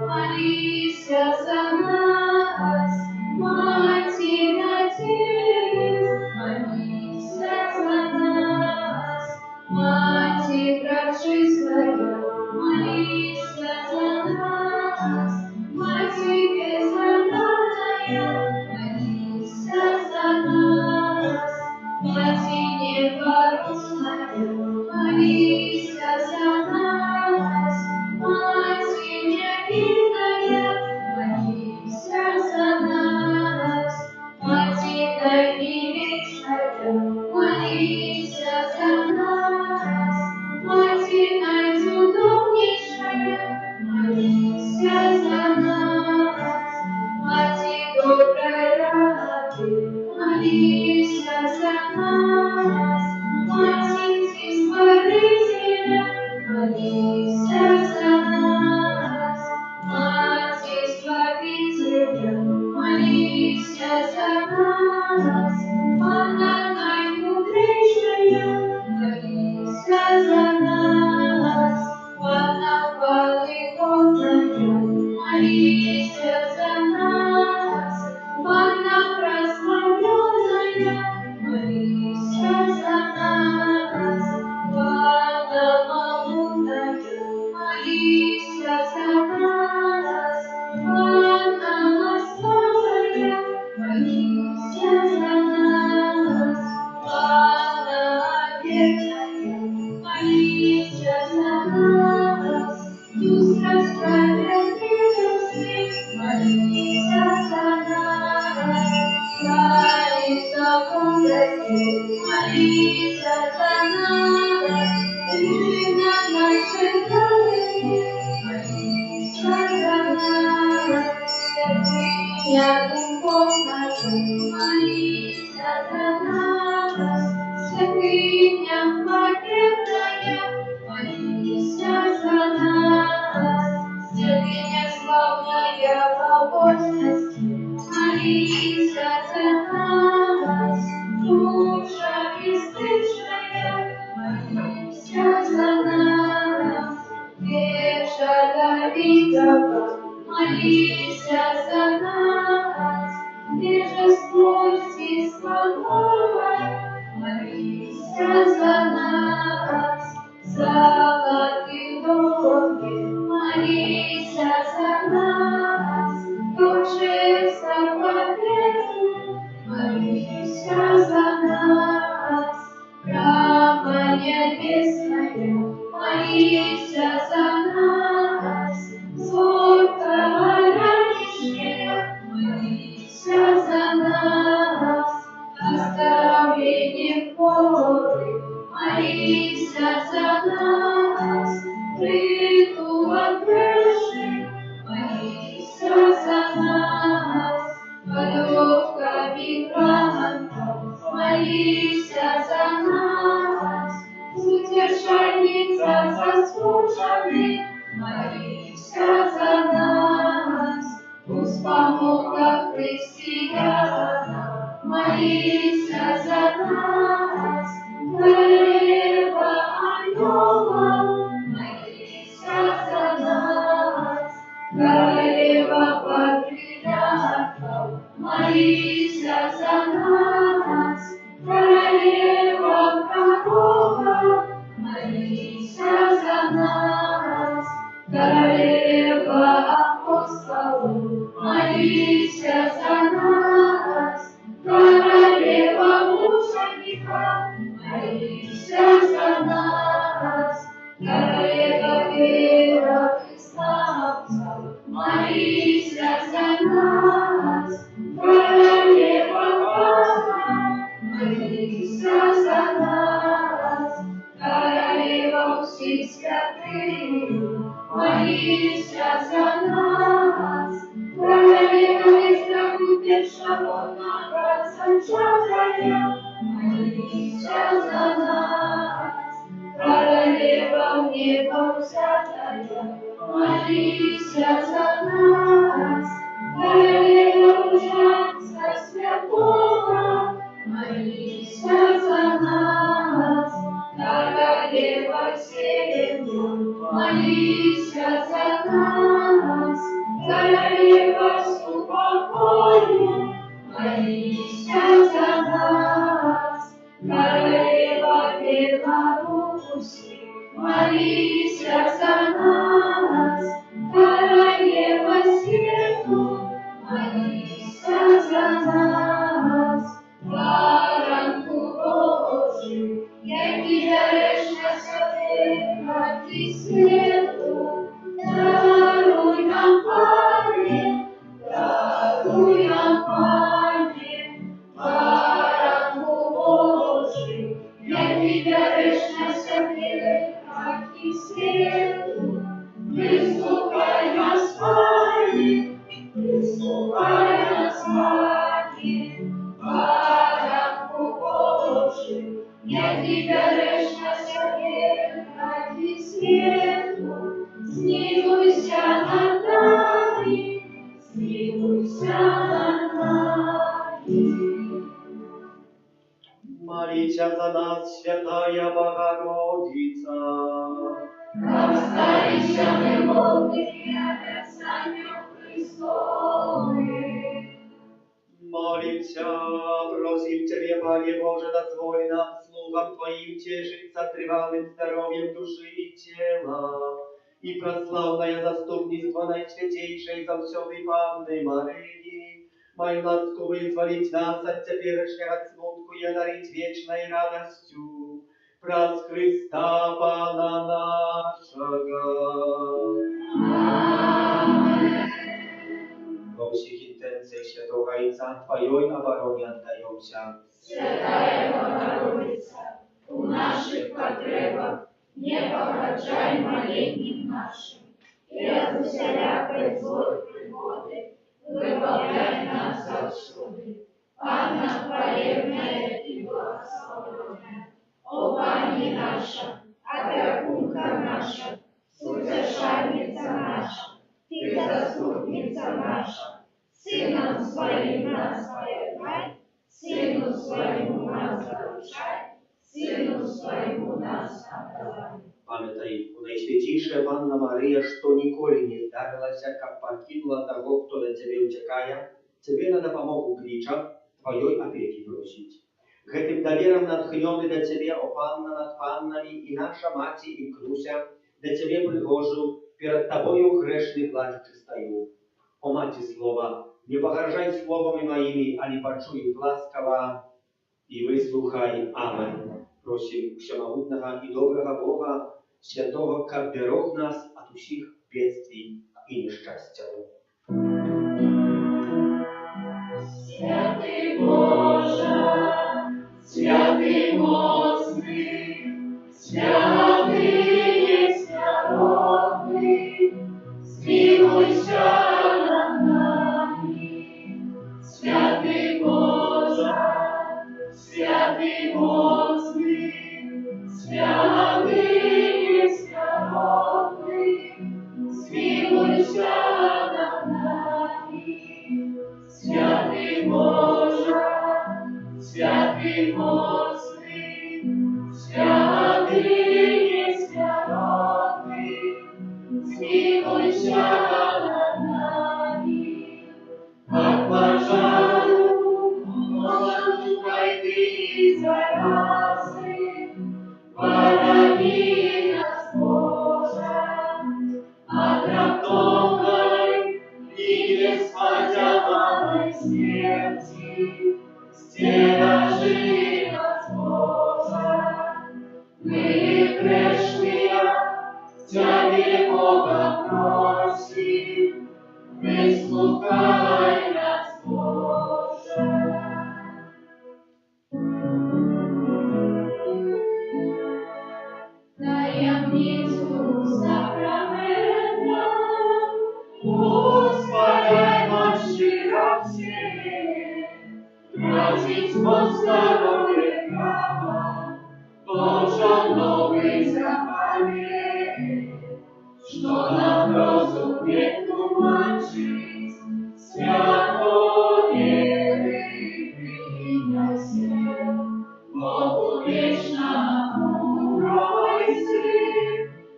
Молися за нас, Матір надії. святых, молися за нас, пиши на наши дары, молися за нас, святыня духовная, молися за нас, святыня победная, молися за нас, святыня славная побожности, молися за нас, душа бесстыжая, молися за нас, Веша Давидова, молися за нас, Божество новое, молися за нас, золотые дороги, молися за нас, торжество победы, молися за нас, право небесное, молися за нас, зорко горящее, молися за нас, оздоровление горы, молися за нас, притула крыши, молися за нас, полёвка мигрантов, молися за нас, удержальница заслуженных, молися за нас, успомога христиана, молися за нас, королева Анёла, молися за нас, королева патриархов, молися за нас, королева пророков, молися за нас, королева апостолов, молися за нас, королева мученика, молися за нас, королева вероотступцев, молися за нас, королева Бога, молися за нас, королева всех святых, молися за нас, королева израильского зачатая, молися за нас, королева небо взятая, молися за нас, королева ужаса святого, молися за нас, королева вселенной, молися за нас, королева супокоя, молися за нас, королева Беларуси, молися за нас, королева свету, молися за нас, баранку Божий, який дареш на святий світу, даруй нам, Пане, даруй нам, Пане, баранку Божий, який дареш на святий світу, приступай нас, Пане, приступай нас, Пане, баранку Божий, який дареш на святий світу, змилуйся над нами, змилуйся над нами. Молися за нас, Святая Богородица. Остались мы молодыми образцами Христовы. Молимся, просим Тебе, Пане Боже, дозволь нам, слугам Твоим, тешиться тревалым здоровьем души и тела, и прославное заступництво Наисвятейшей Завсёдной Панны Марии, мою ласку вызволить нас от теперешнего смутку и одарить вечной радостью. Праз Христа Пана нашего. Во всех интенциях рęce świętego Ojca, Twojej obronie oddają się. Святая Богородица, у наших потребах не погорчай молением нашим, и от усялякой злой пригоды выбавляй нас отсюда. Анна хвалебная и благословенная, о Пани наша, опекунка наша, утешальница наша, ты заступница наша, Сыном Своим нас повертай, Сыну Своему нас заручай, Сыну Своему нас отдавай. Пам'ятай, у Найсвятейшая Панна Мария, что николи не здарилася, как покинула того, кто до Тебе утекая, Тебе на допомогу крича, Твоей опеки просить. Гэтым довером натхнёны до Тебе, о Панна над паннами, и наша Мати и Круся, до Тебе пригожу, перед Тобою грешный плачучи стою. О Мати Слова, не погрожай словами моими, а не почуй их ласково, и выслухай. Амен. Просим всемогутного и доброго Бога, святого, как берег нас от усих бедствий и несчастья. Святый Боже, святый мощный, святый несмиренный, смилуйся над нами. Святый Боже, святый мощный, святый несмиренный, смилуйся над нами. Святый Боже, святый мощный, святый несмиренный, смилуйся над нами. От пожару, может, войны и заразы, храни нас, Боже, от раптовной и неспасенной смерти, стережи нас, Боже. Мы грешные, Тебя Бога просим, выслухай нас, Боже. Таємницю сакрамента, Господи, щиро всі, разить по здоров'я права, Божа новий заповедь, що нам розум не тлумачить, свято віри принесе, Богу вічному Тройці,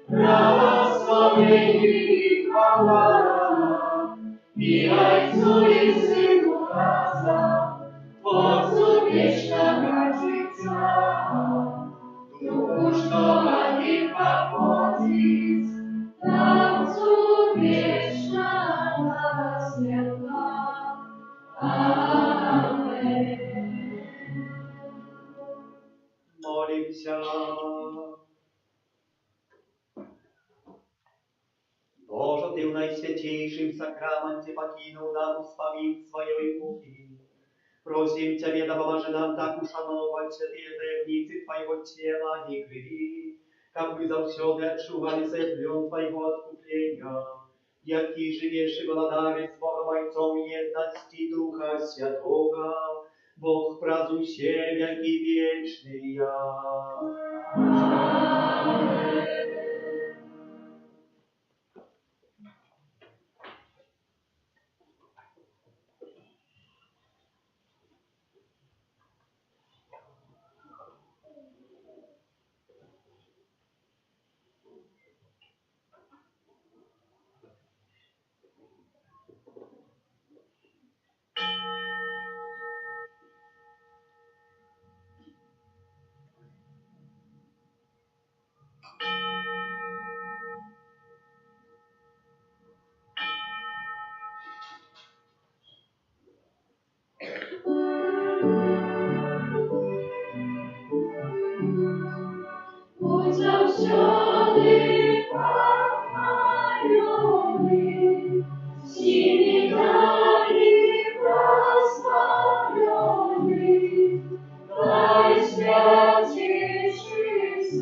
благословенні і хвала, і Отцю і Сину разом, Богу вічного життя, Духу, що один походить, Отцу вічного святла. Амен. Молимся. Боже, Ты в Наисвятейшем сакраменте покинул нам успомин Своей муки. Просим Тебя, да поможи нам так ушановать святые таемницы Твоего тела и крови, как мы завсёды отчували заявлен Твоего откупления, яки живешь и владарь с Богом Отцом едности Духа Святого, Бог празднуй все веки вечные.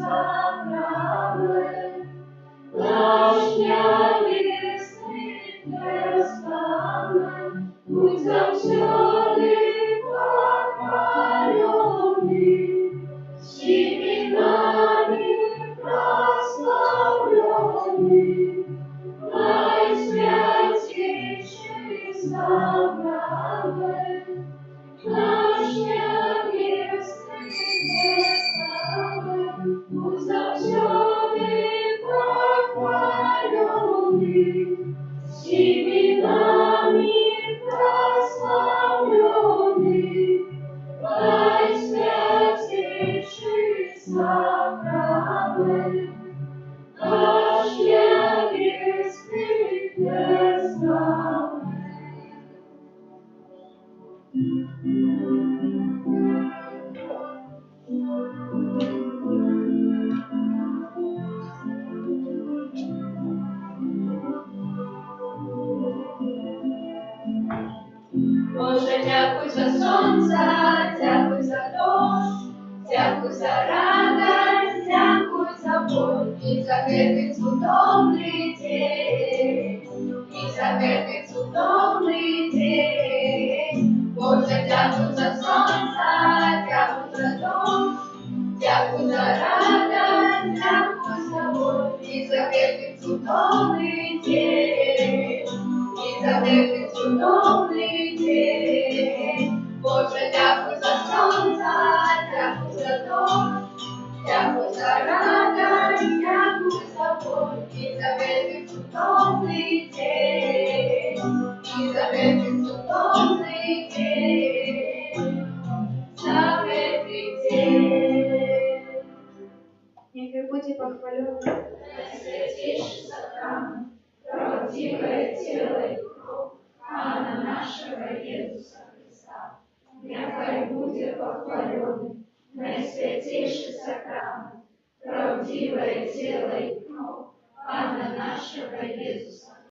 справи, Башня весни перестане, будь завсёды похваленный, всеми нами прославленный, наисвятейший собравы, наш небесный преславы, будь завсёды похваленный, всеми нами прославленный, наисвятейший собравы, наш небесный преславы. Боже, дякуй за сонце, дякуй за дощ, дякуй за радость, дякуй за боль, і за гэтый цудовний день, і за гэтый цудовний день. Боже, дякуй за сонце, дякуй за дощ, дякуй за радость, дякуй за боль, і за гэтый цудовний день, і за гэтый цудовний день. Боже, дякуй за сонце, дякуй за дощ, дякуй за радость, дякуй за боль, і за гэтый цудовний день, і за гэтый цудовний день, за гэтый день. Нехай буде похвален Святейший сакрамент, правдивое тело и кровь Пана нашего Иисуса Христа, нехай будет похваленный наисвятейший сакрамент, правдивое тело и кровь Пана нашего Иисуса